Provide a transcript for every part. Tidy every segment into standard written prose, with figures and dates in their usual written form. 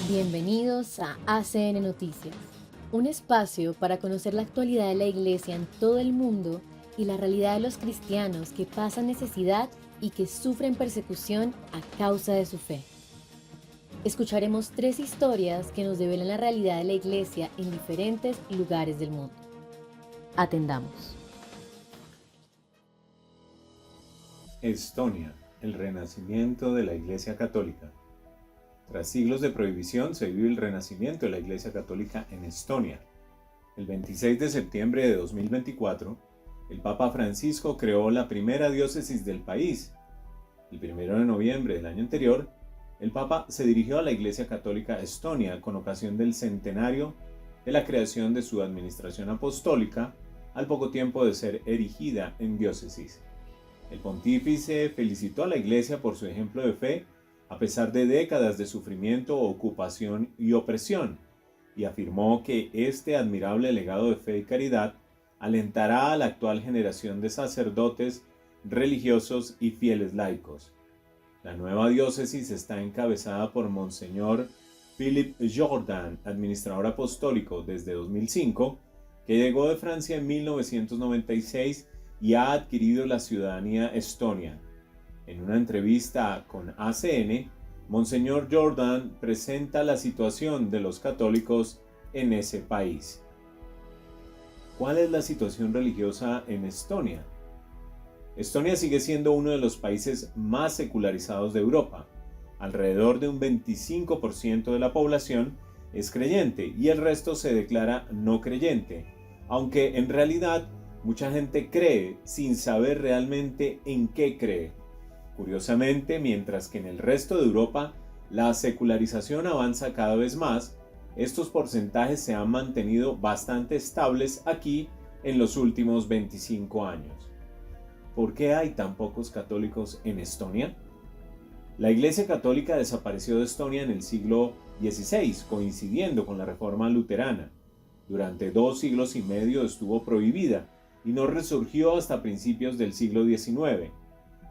Bienvenidos a ACN Noticias, un espacio para conocer la actualidad de la Iglesia en todo el mundo y la realidad de los cristianos que pasan necesidad y que sufren persecución a causa de su fe. Escucharemos 3 historias que nos develan la realidad de la Iglesia en diferentes lugares del mundo. Atendamos. Estonia, el renacimiento de la Iglesia Católica. Tras siglos de prohibición, se vive el renacimiento de la Iglesia Católica en Estonia. El 26 de septiembre de 2024, el Papa Francisco creó la primera diócesis del país. El 1 de noviembre del año anterior, el Papa se dirigió a la Iglesia Católica Estonia con ocasión del centenario de la creación de su administración apostólica, al poco tiempo de ser erigida en diócesis. El pontífice felicitó a la Iglesia por su ejemplo de fe a pesar de décadas de sufrimiento, ocupación y opresión, y afirmó que este admirable legado de fe y caridad alentará a la actual generación de sacerdotes, religiosos y fieles laicos. La nueva diócesis está encabezada por Monseñor Philippe Jourdan, administrador apostólico desde 2005, que llegó de Francia en 1996 y ha adquirido la ciudadanía estonia. En una entrevista con ACN, Monseñor Jourdan presenta la situación de los católicos en ese país. ¿Cuál es la situación religiosa en Estonia? Estonia sigue siendo uno de los países más secularizados de Europa. Alrededor de un 25% de la población es creyente y el resto se declara no creyente, aunque en realidad mucha gente cree sin saber realmente en qué cree. Curiosamente, mientras que en el resto de Europa la secularización avanza cada vez más, estos porcentajes se han mantenido bastante estables aquí en los últimos 25 años. ¿Por qué hay tan pocos católicos en Estonia? La Iglesia Católica desapareció de Estonia en el siglo XVI, coincidiendo con la Reforma Luterana. Durante 2 siglos y medio estuvo prohibida y no resurgió hasta principios del siglo XIX.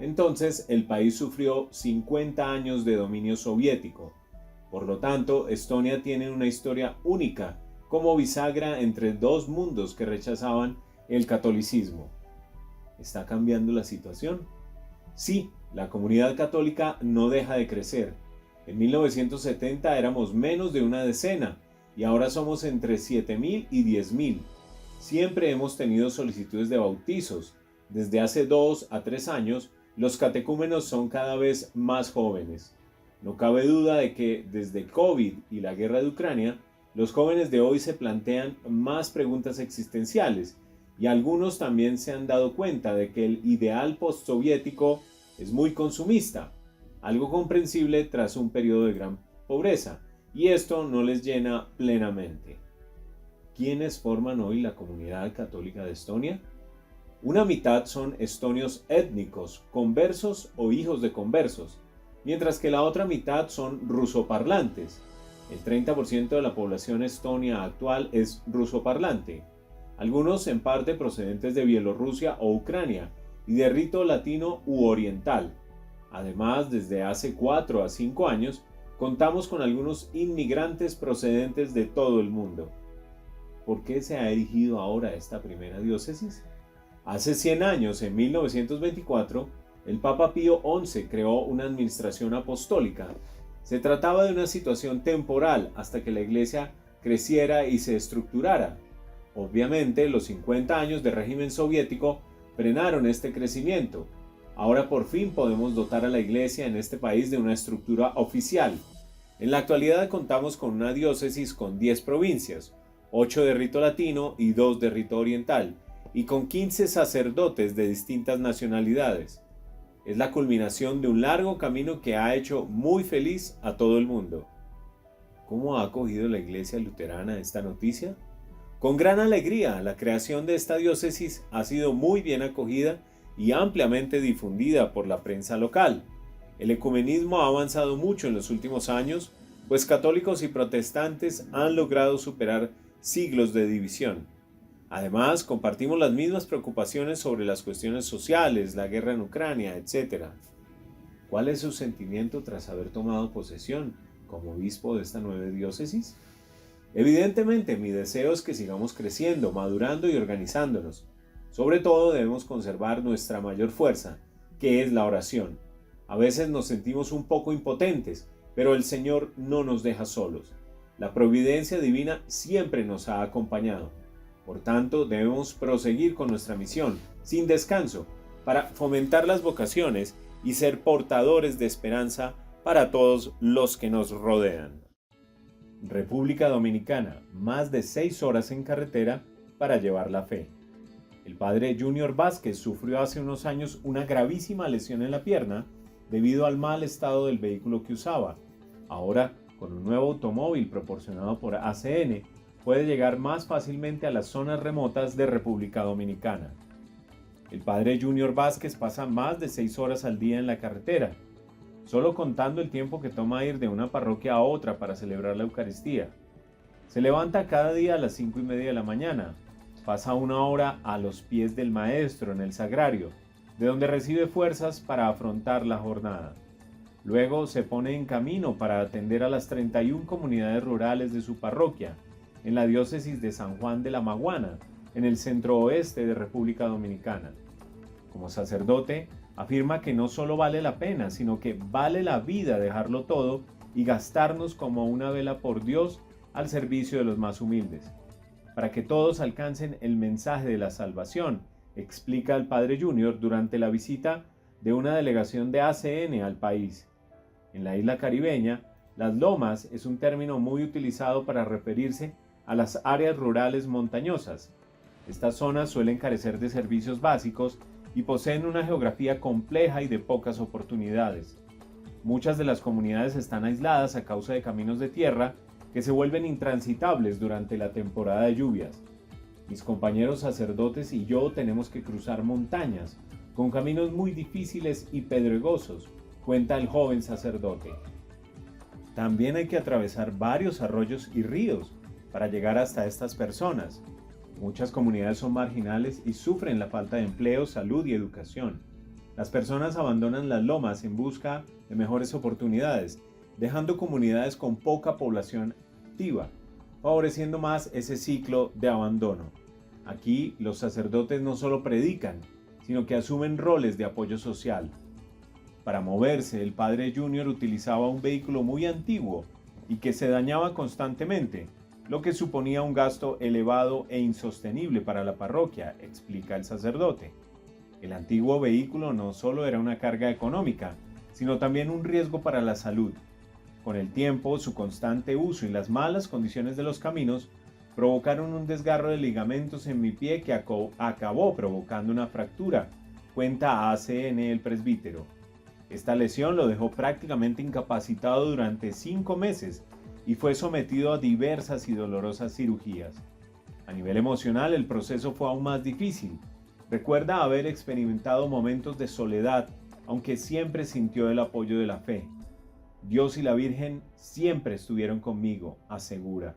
Entonces, el país sufrió 50 años de dominio soviético. Por lo tanto, Estonia tiene una historia única como bisagra entre 2 mundos que rechazaban el catolicismo. ¿Está cambiando la situación? Sí, la comunidad católica no deja de crecer. En 1970 éramos menos de una decena y ahora somos entre 7.000 y 10.000. Siempre hemos tenido solicitudes de bautizos. Desde hace 2 a 3 años, los catecúmenos son cada vez más jóvenes. No cabe duda de que desde COVID y la guerra de Ucrania, los jóvenes de hoy se plantean más preguntas existenciales y algunos también se han dado cuenta de que el ideal postsoviético es muy consumista, algo comprensible tras un periodo de gran pobreza, y esto no les llena plenamente. ¿Quiénes forman hoy la comunidad católica de Estonia? Una mitad son estonios étnicos, conversos o hijos de conversos, mientras que la otra mitad son rusoparlantes. El 30% de la población estonia actual es rusoparlante, algunos en parte procedentes de Bielorrusia o Ucrania y de rito latino u oriental. Además, desde hace 4 a 5 años, contamos con algunos inmigrantes procedentes de todo el mundo. ¿Por qué se ha erigido ahora esta primera diócesis? Hace 100 años, en 1924, el Papa Pío XI creó una administración apostólica. Se trataba de una situación temporal hasta que la Iglesia creciera y se estructurara. Obviamente, los 50 años de régimen soviético frenaron este crecimiento. Ahora por fin podemos dotar a la Iglesia en este país de una estructura oficial. En la actualidad contamos con una diócesis con 10 provincias, 8 de rito latino y 2 de rito oriental, y con 15 sacerdotes de distintas nacionalidades. Es la culminación de un largo camino que ha hecho muy feliz a todo el mundo. ¿Cómo ha acogido la Iglesia luterana esta noticia? Con gran alegría, la creación de esta diócesis ha sido muy bien acogida y ampliamente difundida por la prensa local. El ecumenismo ha avanzado mucho en los últimos años, pues católicos y protestantes han logrado superar siglos de división. Además, compartimos las mismas preocupaciones sobre las cuestiones sociales, la guerra en Ucrania, etc. ¿Cuál es su sentimiento tras haber tomado posesión como obispo de esta nueva diócesis? Evidentemente, mi deseo es que sigamos creciendo, madurando y organizándonos. Sobre todo debemos conservar nuestra mayor fuerza, que es la oración. A veces nos sentimos un poco impotentes, pero el Señor no nos deja solos. La providencia divina siempre nos ha acompañado. Por tanto, debemos proseguir con nuestra misión, sin descanso, para fomentar las vocaciones y ser portadores de esperanza para todos los que nos rodean. República Dominicana, más de 6 horas en carretera para llevar la fe. El padre Junior Vázquez sufrió hace unos años una gravísima lesión en la pierna debido al mal estado del vehículo que usaba. Ahora, con un nuevo automóvil proporcionado por ACN, puede llegar más fácilmente a las zonas remotas de República Dominicana. El padre Junior Vázquez pasa más de 6 horas al día en la carretera, solo contando el tiempo que toma ir de una parroquia a otra para celebrar la Eucaristía. Se levanta cada día a las 5:30 de la mañana, pasa 1 hora a los pies del maestro en el sagrario, de donde recibe fuerzas para afrontar la jornada. Luego se pone en camino para atender a las 31 comunidades rurales de su parroquia, en la diócesis de San Juan de la Maguana, en el centro oeste de República Dominicana. Como sacerdote, afirma que no solo vale la pena, sino que vale la vida dejarlo todo y gastarnos como una vela por Dios al servicio de los más humildes, para que todos alcancen el mensaje de la salvación, explica el padre Junior durante la visita de una delegación de ACN al país. En la isla caribeña, las lomas es un término muy utilizado para referirse a las áreas rurales montañosas. Estas zonas suelen carecer de servicios básicos y poseen una geografía compleja y de pocas oportunidades. Muchas de las comunidades están aisladas a causa de caminos de tierra que se vuelven intransitables durante la temporada de lluvias. Mis compañeros sacerdotes y yo tenemos que cruzar montañas, con caminos muy difíciles y pedregosos, cuenta el joven sacerdote. También hay que atravesar varios arroyos y ríos para llegar hasta estas personas. Muchas comunidades son marginales y sufren la falta de empleo, salud y educación. Las personas abandonan las lomas en busca de mejores oportunidades, dejando comunidades con poca población activa, favoreciendo más ese ciclo de abandono. Aquí los sacerdotes no solo predican, sino que asumen roles de apoyo social. Para moverse, el padre Junior utilizaba un vehículo muy antiguo y que se dañaba constantemente, lo que suponía un gasto elevado e insostenible para la parroquia, explica el sacerdote. El antiguo vehículo no solo era una carga económica, sino también un riesgo para la salud. Con el tiempo, su constante uso y las malas condiciones de los caminos provocaron un desgarro de ligamentos en mi pie que acabó provocando una fractura, cuenta ACN el presbítero. Esta lesión lo dejó prácticamente incapacitado durante 5 meses y fue sometido a diversas y dolorosas cirugías. A nivel emocional, el proceso fue aún más difícil. Recuerda haber experimentado momentos de soledad, aunque siempre sintió el apoyo de la fe. Dios y la Virgen siempre estuvieron conmigo, asegura.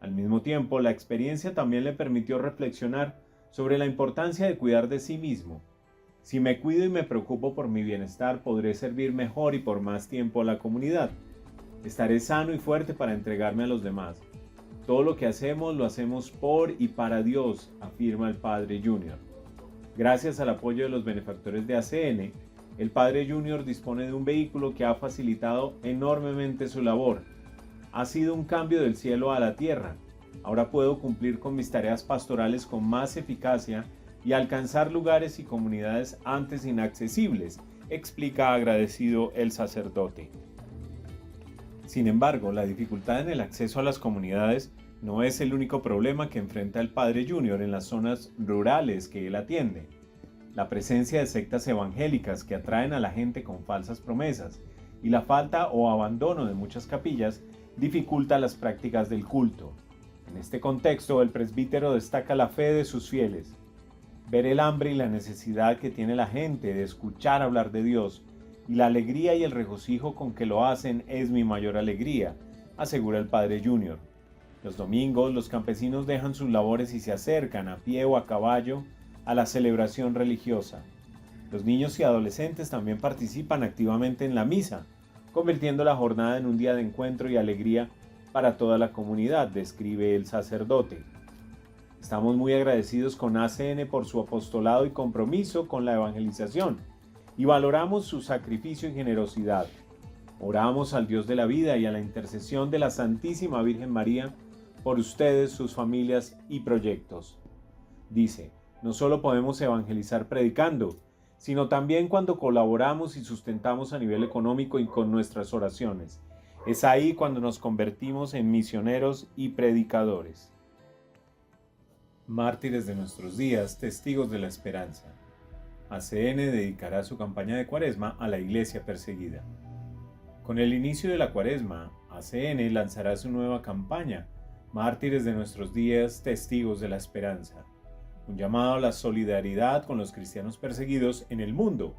Al mismo tiempo, la experiencia también le permitió reflexionar sobre la importancia de cuidar de sí mismo. Si me cuido y me preocupo por mi bienestar, podré servir mejor y por más tiempo a la comunidad. Estaré sano y fuerte para entregarme a los demás. Todo lo que hacemos lo hacemos por y para Dios, afirma el padre Junior. Gracias al apoyo de los benefactores de ACN, el padre Junior dispone de un vehículo que ha facilitado enormemente su labor. Ha sido un cambio del cielo a la tierra. Ahora puedo cumplir con mis tareas pastorales con más eficacia y alcanzar lugares y comunidades antes inaccesibles, explica agradecido el sacerdote. Sin embargo, la dificultad en el acceso a las comunidades no es el único problema que enfrenta el padre Junior en las zonas rurales que él atiende. La presencia de sectas evangélicas que atraen a la gente con falsas promesas y la falta o abandono de muchas capillas dificulta las prácticas del culto. En este contexto, el presbítero destaca la fe de sus fieles. Ver el hambre y la necesidad que tiene la gente de escuchar hablar de Dios y la alegría y el regocijo con que lo hacen es mi mayor alegría, asegura el padre Junior. Los domingos, los campesinos dejan sus labores y se acercan a pie o a caballo a la celebración religiosa. Los niños y adolescentes también participan activamente en la misa, convirtiendo la jornada en un día de encuentro y alegría para toda la comunidad, describe el sacerdote. Estamos muy agradecidos con ACN por su apostolado y compromiso con la evangelización y valoramos su sacrificio y generosidad. Oramos al Dios de la vida y a la intercesión de la Santísima Virgen María por ustedes, sus familias y proyectos. Dice, no solo podemos evangelizar predicando, sino también cuando colaboramos y sustentamos a nivel económico y con nuestras oraciones. Es ahí cuando nos convertimos en misioneros y predicadores. Mártires de nuestros días, testigos de la esperanza. ACN dedicará su campaña de Cuaresma a la Iglesia perseguida. Con el inicio de la Cuaresma, ACN lanzará su nueva campaña, Mártires de nuestros días, testigos de la esperanza. Un llamado a la solidaridad con los cristianos perseguidos en el mundo.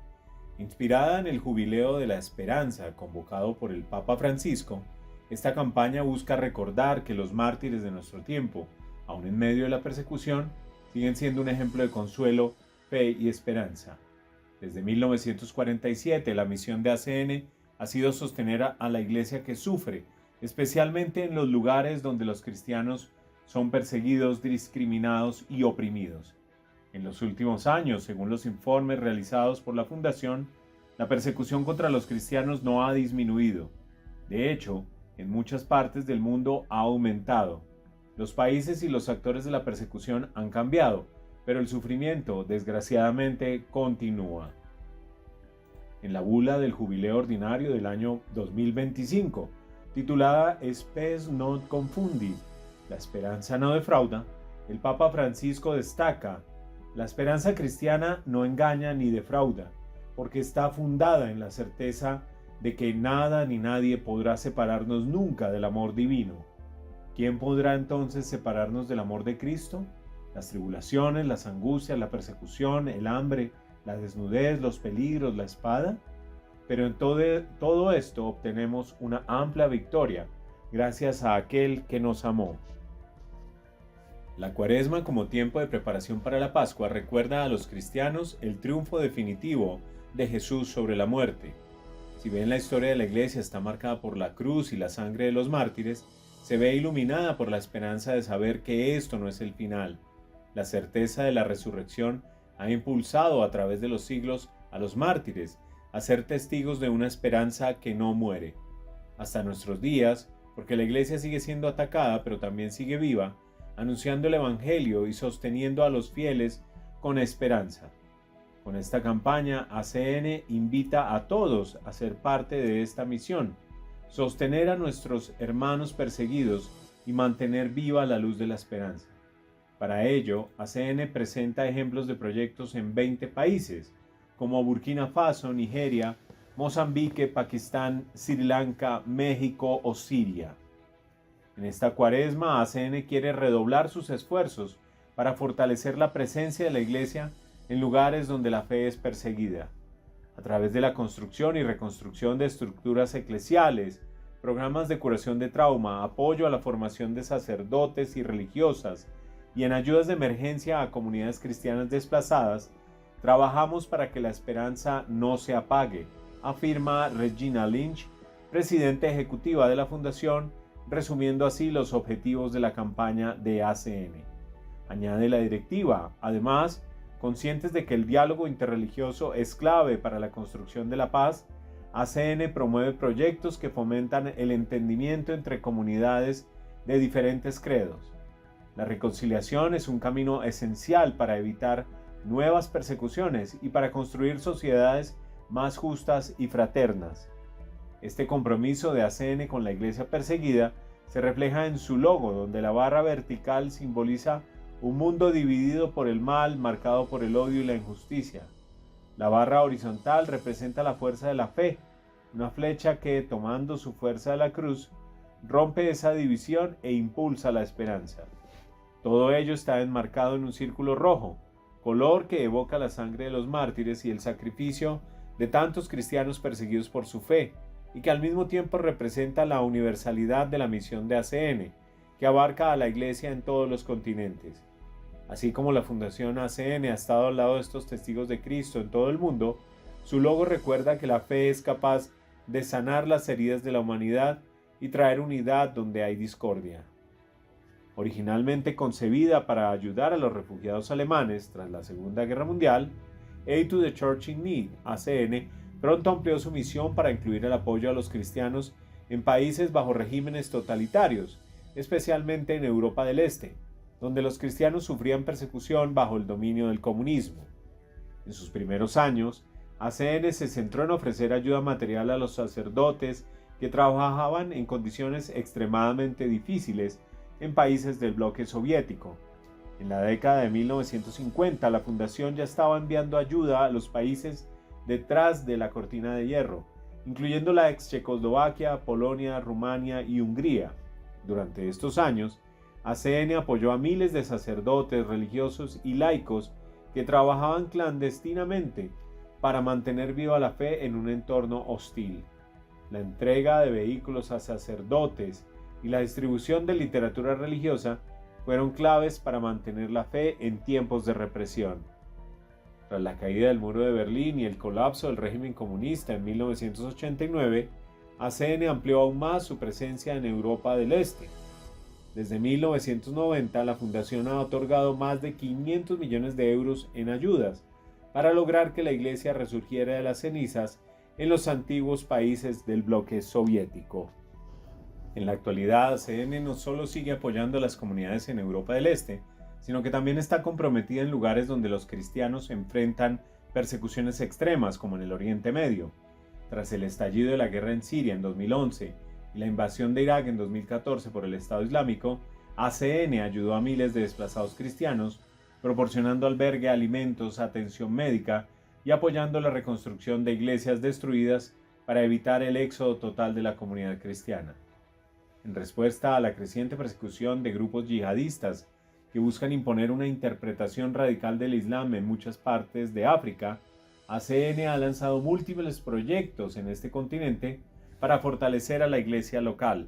Inspirada en el Jubileo de la Esperanza convocado por el Papa Francisco, esta campaña busca recordar que los mártires de nuestro tiempo, aun en medio de la persecución, siguen siendo un ejemplo de consuelo, fe y esperanza. Desde 1947, la misión de ACN ha sido sostener a la Iglesia que sufre, especialmente en los lugares donde los cristianos son perseguidos, discriminados y oprimidos. En los últimos años, según los informes realizados por la Fundación, la persecución contra los cristianos no ha disminuido. De hecho, en muchas partes del mundo ha aumentado. Los países y los actores de la persecución han cambiado, pero el sufrimiento, desgraciadamente, continúa. En la bula del Jubileo Ordinario del año 2025, titulada Spes non confundit, la esperanza no defrauda, el Papa Francisco destaca: la esperanza cristiana no engaña ni defrauda, porque está fundada en la certeza de que nada ni nadie podrá separarnos nunca del amor divino. ¿Quién podrá entonces separarnos del amor de Cristo? Las tribulaciones, las angustias, la persecución, el hambre, la desnudez, los peligros, la espada. Pero en todo esto obtenemos una amplia victoria, gracias a aquel que nos amó. La Cuaresma, como tiempo de preparación para la Pascua, recuerda a los cristianos el triunfo definitivo de Jesús sobre la muerte. Si bien la historia de la Iglesia está marcada por la cruz y la sangre de los mártires, se ve iluminada por la esperanza de saber que esto no es el final. La certeza de la resurrección ha impulsado a través de los siglos a los mártires a ser testigos de una esperanza que no muere. Hasta nuestros días, porque la Iglesia sigue siendo atacada, pero también sigue viva, anunciando el Evangelio y sosteniendo a los fieles con esperanza. Con esta campaña, ACN invita a todos a ser parte de esta misión, sostener a nuestros hermanos perseguidos y mantener viva la luz de la esperanza. Para ello, ACN presenta ejemplos de proyectos en 20 países, como Burkina Faso, Nigeria, Mozambique, Pakistán, Sri Lanka, México o Siria. En esta Cuaresma, ACN quiere redoblar sus esfuerzos para fortalecer la presencia de la Iglesia en lugares donde la fe es perseguida, a través de la construcción y reconstrucción de estructuras eclesiales, programas de curación de trauma, apoyo a la formación de sacerdotes y religiosas, y en ayudas de emergencia a comunidades cristianas desplazadas. Trabajamos para que la esperanza no se apague, afirma Regina Lynch, presidenta ejecutiva de la Fundación, resumiendo así los objetivos de la campaña de ACN. Añade la directiva, además, conscientes de que el diálogo interreligioso es clave para la construcción de la paz, ACN promueve proyectos que fomentan el entendimiento entre comunidades de diferentes credos. La reconciliación es un camino esencial para evitar nuevas persecuciones y para construir sociedades más justas y fraternas. Este compromiso de ACN con la Iglesia perseguida se refleja en su logo, donde la barra vertical simboliza un mundo dividido por el mal, marcado por el odio y la injusticia. La barra horizontal representa la fuerza de la fe, una flecha que, tomando su fuerza de la cruz, rompe esa división e impulsa la esperanza. Todo ello está enmarcado en un círculo rojo, color que evoca la sangre de los mártires y el sacrificio de tantos cristianos perseguidos por su fe, y que al mismo tiempo representa la universalidad de la misión de ACN, que abarca a la Iglesia en todos los continentes. Así como la Fundación ACN ha estado al lado de estos testigos de Cristo en todo el mundo, su logo recuerda que la fe es capaz de sanar las heridas de la humanidad y traer unidad donde hay discordia. Originalmente concebida para ayudar a los refugiados alemanes tras la Segunda Guerra Mundial, Aid to the Church in Need, ACN, pronto amplió su misión para incluir el apoyo a los cristianos en países bajo regímenes totalitarios, especialmente en Europa del Este, donde los cristianos sufrían persecución bajo el dominio del comunismo. En sus primeros años, ACN se centró en ofrecer ayuda material a los sacerdotes que trabajaban en condiciones extremadamente difíciles en países del bloque soviético. En la década de 1950, la fundación ya estaba enviando ayuda a los países detrás de la cortina de hierro, incluyendo la ex Checoslovaquia, Polonia, Rumania y Hungría. Durante estos años, ACN apoyó a miles de sacerdotes, religiosos y laicos que trabajaban clandestinamente para mantener viva la fe en un entorno hostil. La entrega de vehículos a sacerdotes y la distribución de literatura religiosa fueron claves para mantener la fe en tiempos de represión. Tras la caída del muro de Berlín y el colapso del régimen comunista en 1989, ACN amplió aún más su presencia en Europa del Este. Desde 1990, la fundación ha otorgado más de 500 millones de euros en ayudas para lograr que la Iglesia resurgiera de las cenizas en los antiguos países del bloque soviético. En la actualidad, ACN no solo sigue apoyando a las comunidades en Europa del Este, sino que también está comprometida en lugares donde los cristianos enfrentan persecuciones extremas, como en el Oriente Medio. Tras el estallido de la guerra en Siria en 2011 y la invasión de Irak en 2014 por el Estado Islámico, ACN ayudó a miles de desplazados cristianos, proporcionando albergue, alimentos, atención médica y apoyando la reconstrucción de iglesias destruidas para evitar el éxodo total de la comunidad cristiana. En respuesta a la creciente persecución de grupos yihadistas que buscan imponer una interpretación radical del Islam en muchas partes de África, ACN ha lanzado múltiples proyectos en este continente para fortalecer a la iglesia local,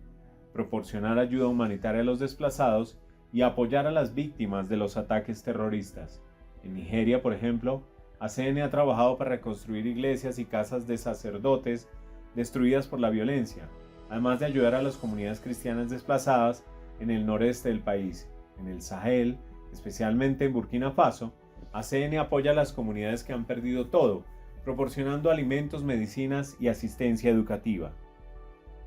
proporcionar ayuda humanitaria a los desplazados y apoyar a las víctimas de los ataques terroristas. En Nigeria, por ejemplo, ACN ha trabajado para reconstruir iglesias y casas de sacerdotes destruidas por la violencia, además de ayudar a las comunidades cristianas desplazadas en el noreste del país. En el Sahel, especialmente en Burkina Faso, ACN apoya a las comunidades que han perdido todo, proporcionando alimentos, medicinas y asistencia educativa.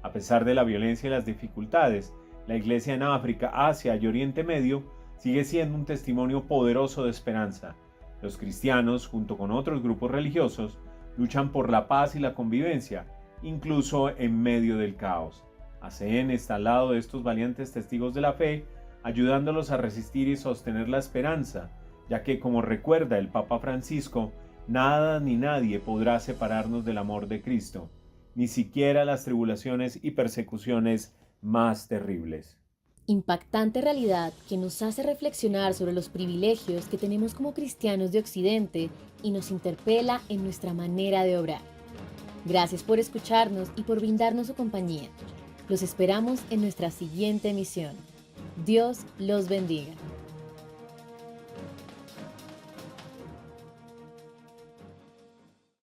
A pesar de la violencia y las dificultades, la Iglesia en África, Asia y Oriente Medio sigue siendo un testimonio poderoso de esperanza. Los cristianos, junto con otros grupos religiosos, luchan por la paz y la convivencia, incluso en medio del caos. ACN está al lado de estos valientes testigos de la fe, ayudándolos a resistir y sostener la esperanza, ya que, como recuerda el Papa Francisco, nada ni nadie podrá separarnos del amor de Cristo, ni siquiera las tribulaciones y persecuciones más terribles. Impactante realidad que nos hace reflexionar sobre los privilegios que tenemos como cristianos de Occidente y nos interpela en nuestra manera de obrar. Gracias por escucharnos y por brindarnos su compañía. Los esperamos en nuestra siguiente emisión. Dios los bendiga.